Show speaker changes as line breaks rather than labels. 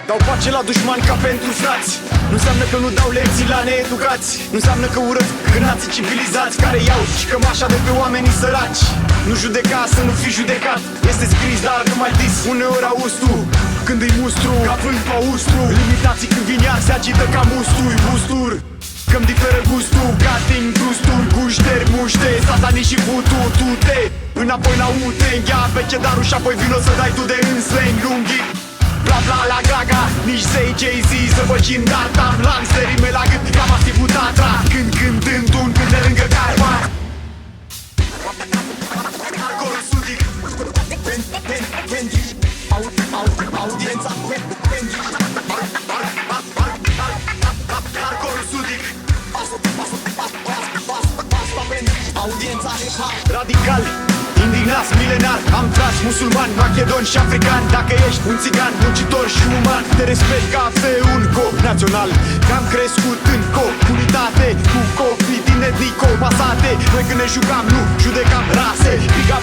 Dau pace la dușmani ca pentru frați. Nu înseamnă că nu dau lecții la needucați. Nu înseamnă că urăt cârnații civilizați care iau și cămașa de pe oamenii săraci. Nu judeca să nu fii judecat. Este scris, dar nu mai dis. Uneori auzi tu când îi mustru ca vânt pe austru. Limitații când vin iar se agită ca mustui. Gusturi că-mi diferă gustul. Gating, brusturi, gușteri, muște, satanii și vutu, tute. Înapoi la ute, înghea pe cedarul și apoi vino să dai tu de în slang lunghii. Bla bla la gaga, nici Zay, Jay-Z să vă cim, dar tam lang să rime la gând, cam a fi Tatra. Când cântând un când de lângă carpa. Hardcore sudic audiența Hardcore sudic audiența hip-hop radical. Indignați, milenar, am tras musulmani, macedoni și africani. Dacă ești un țigan, muncitor și uman, te respect ca pe un co-național. Că am crescut în comunitate cu copii din etnico pasate. Noi când ne jucam, nu judecam rase. Big up